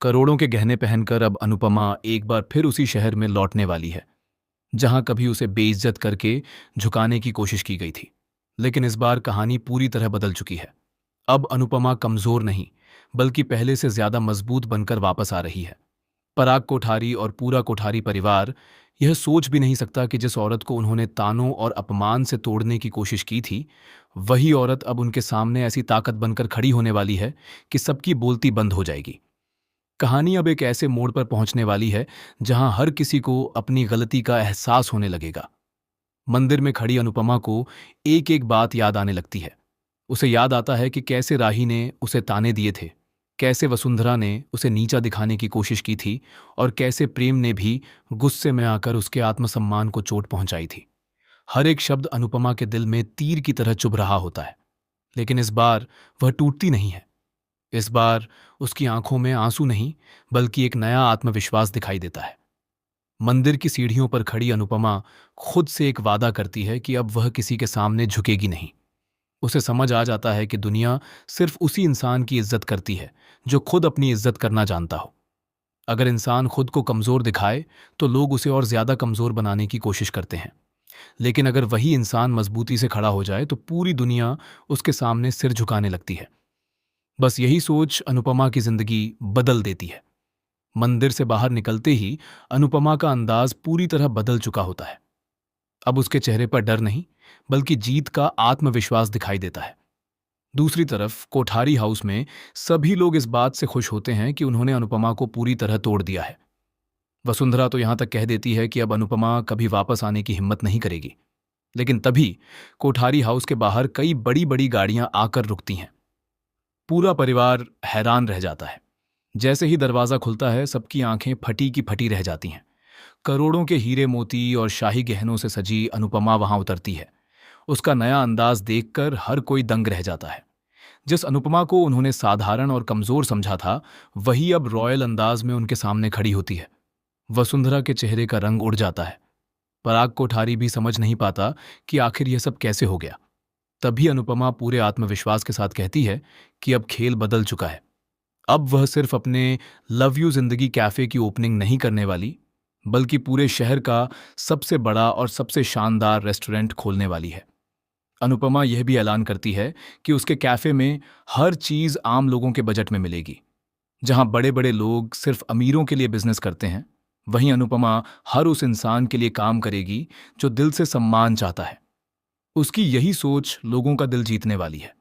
करोड़ों के गहने पहनकर अब अनुपमा एक बार फिर उसी शहर में लौटने वाली है जहां कभी उसे बेइज्जत करके झुकाने की कोशिश की गई थी। लेकिन इस बार कहानी पूरी तरह बदल चुकी है। अब अनुपमा कमजोर नहीं बल्कि पहले से ज्यादा मजबूत बनकर वापस आ रही है। पराग कोठारी और पूरा कोठारी परिवार यह सोच भी नहीं सकता कि जिस औरत को उन्होंने तानों और अपमान से तोड़ने की कोशिश की थी, वही औरत अब उनके सामने ऐसी ताकत बनकर खड़ी होने वाली है कि सबकी बोलती बंद हो जाएगी। कहानी अब एक ऐसे मोड़ पर पहुंचने वाली है जहां हर किसी को अपनी गलती का एहसास होने लगेगा। मंदिर में खड़ी अनुपमा को एक एक बात याद आने लगती है। उसे याद आता है कि कैसे राही ने उसे ताने दिए थे, कैसे वसुंधरा ने उसे नीचा दिखाने की कोशिश की थी और कैसे प्रेम ने भी गुस्से में आकर उसके आत्मसम्मान को चोट पहुंचाई थी। हर एक शब्द अनुपमा के दिल में तीर की तरह चुभ रहा होता है। लेकिन इस बार वह टूटती नहीं है। इस बार उसकी आंखों में आंसू नहीं बल्कि एक नया आत्मविश्वास दिखाई देता है। मंदिर की सीढ़ियों पर खड़ी अनुपमा खुद से एक वादा करती है कि अब वह किसी के सामने झुकेगी नहीं। उसे समझ आ जाता है कि दुनिया सिर्फ उसी इंसान की इज्जत करती है जो खुद अपनी इज्जत करना जानता हो। अगर इंसान खुद को कमजोर दिखाए तो लोग उसे और ज्यादा कमजोर बनाने की कोशिश करते हैं। लेकिन अगर वही इंसान मजबूती से खड़ा हो जाए तो पूरी दुनिया उसके सामने सिर झुकाने लगती है। बस यही सोच अनुपमा की जिंदगी बदल देती है। मंदिर से बाहर निकलते ही अनुपमा का अंदाज पूरी तरह बदल चुका होता है। अब उसके चेहरे पर डर नहीं बल्कि जीत का आत्मविश्वास दिखाई देता है। दूसरी तरफ कोठारी हाउस में सभी लोग इस बात से खुश होते हैं कि उन्होंने अनुपमा को पूरी तरह तोड़ दिया है। वसुंधरा तो यहां तक कह देती है कि अब अनुपमा कभी वापस आने की हिम्मत नहीं करेगी। लेकिन तभी कोठारी हाउस के बाहर कई बड़ी बड़ी गाड़ियां आकर रुकती हैं। पूरा परिवार हैरान रह जाता है। जैसे ही दरवाजा खुलता है सबकी आंखें फटी की फटी रह जाती हैं। करोड़ों के हीरे मोती और शाही गहनों से सजी अनुपमा वहां उतरती है। उसका नया अंदाज देखकर हर कोई दंग रह जाता है। जिस अनुपमा को उन्होंने साधारण और कमजोर समझा था, वही अब रॉयल अंदाज में उनके सामने खड़ी होती है। वसुंधरा के चेहरे का रंग उड़ जाता है। पराग कोठारी भी समझ नहीं पाता कि आखिर यह सब कैसे हो गया। तभी अनुपमा पूरे आत्मविश्वास के साथ कहती है कि अब खेल बदल चुका है। अब वह सिर्फ अपने लव यू जिंदगी कैफे की ओपनिंग नहीं करने वाली बल्कि पूरे शहर का सबसे बड़ा और सबसे शानदार रेस्टोरेंट खोलने वाली है। अनुपमा यह भी ऐलान करती है कि उसके कैफे में हर चीज आम लोगों के बजट में मिलेगी। जहां बड़े बड़े लोग सिर्फ अमीरों के लिए बिजनेस करते हैं, वहीं अनुपमा हर उस इंसान के लिए काम करेगी जो दिल से सम्मान चाहता है। उसकी यही सोच लोगों का दिल जीतने वाली है।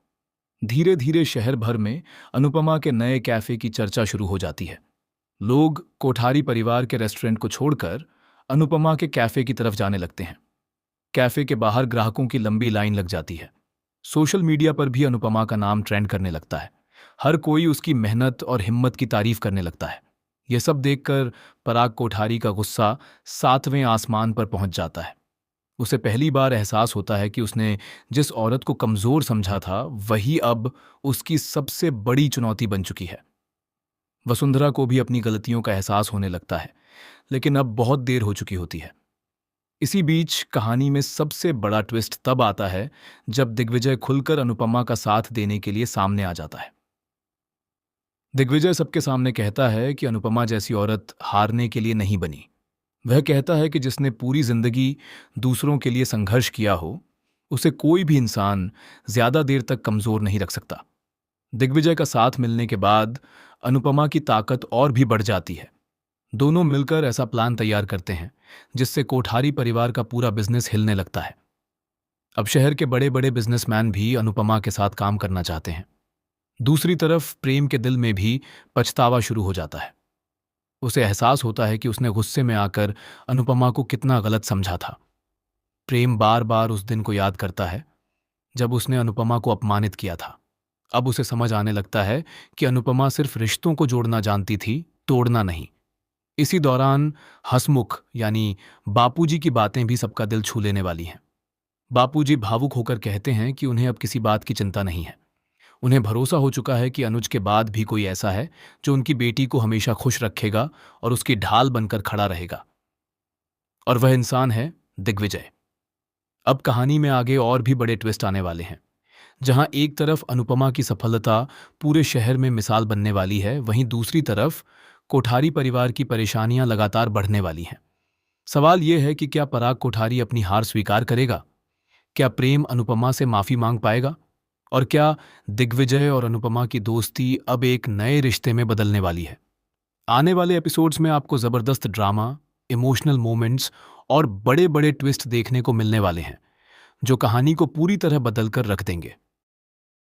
धीरे धीरे शहर भर में अनुपमा के नए कैफे की चर्चा शुरू हो जाती है। लोग कोठारी परिवार के रेस्टोरेंट को छोड़कर अनुपमा के कैफे की तरफ जाने लगते हैं। कैफे के बाहर ग्राहकों की लंबी लाइन लग जाती है। सोशल मीडिया पर भी अनुपमा का नाम ट्रेंड करने लगता है। हर कोई उसकी मेहनत और हिम्मत की तारीफ करने लगता है। यह सब देखकर पराग कोठारी का गुस्सा सातवें आसमान पर पहुंच जाता है। उसे पहली बार एहसास होता है कि उसने जिस औरत को कमजोर समझा था, वही अब उसकी सबसे बड़ी चुनौती बन चुकी है। वसुंधरा को भी अपनी गलतियों का एहसास होने लगता है, लेकिन अब बहुत देर हो चुकी होती है। इसी बीच कहानी में सबसे बड़ा ट्विस्ट तब आता है जब दिग्विजय खुलकर अनुपमा का साथ देने के लिए सामने आ जाता है। दिग्विजय सबके सामने कहता है कि अनुपमा जैसी औरत हारने के लिए नहीं बनी। वह कहता है कि जिसने पूरी जिंदगी दूसरों के लिए संघर्ष किया हो, उसे कोई भी इंसान ज्यादा देर तक कमजोर नहीं रख सकता। दिग्विजय का साथ मिलने के बाद अनुपमा की ताकत और भी बढ़ जाती है। दोनों मिलकर ऐसा प्लान तैयार करते हैं जिससे कोठारी परिवार का पूरा बिजनेस हिलने लगता है। अब शहर के बड़े बड़े बिजनेसमैन भी अनुपमा के साथ काम करना चाहते हैं। दूसरी तरफ प्रेम के दिल में भी पछतावा शुरू हो जाता है। उसे एहसास होता है कि उसने गुस्से में आकर अनुपमा को कितना गलत समझा था। प्रेम बार बार उस दिन को याद करता है जब उसने अनुपमा को अपमानित किया था। अब उसे समझ आने लगता है कि अनुपमा सिर्फ रिश्तों को जोड़ना जानती थी, तोड़ना नहीं। इसी दौरान हसमुख यानी बापूजी की बातें भी सबका दिल छू लेने वाली हैं। बापूजी भावुक होकर कहते हैं कि उन्हें अब किसी बात की चिंता नहीं है। उन्हें भरोसा हो चुका है कि अनुज के बाद भी कोई ऐसा है जो उनकी बेटी को हमेशा खुश रखेगा और उसकी ढाल बनकर खड़ा रहेगा। और वह इंसान है दिग्विजय। अब कहानी में आगे और भी बड़े ट्विस्ट आने वाले हैं। जहां एक तरफ अनुपमा की सफलता पूरे शहर में मिसाल बनने वाली है, वहीं दूसरी तरफ कोठारी परिवार की परेशानियां लगातार बढ़ने वाली हैं। सवाल यह है कि क्या पराग कोठारी अपनी हार स्वीकार करेगा? क्या प्रेम अनुपमा से माफी मांग पाएगा? और क्या दिग्विजय और अनुपमा की दोस्ती अब एक नए रिश्ते में बदलने वाली है? आने वाले एपिसोड्स में आपको जबरदस्त ड्रामा, इमोशनल मोमेंट्स और बड़े बड़े ट्विस्ट देखने को मिलने वाले हैं, जो कहानी को पूरी तरह बदल कर रख देंगे।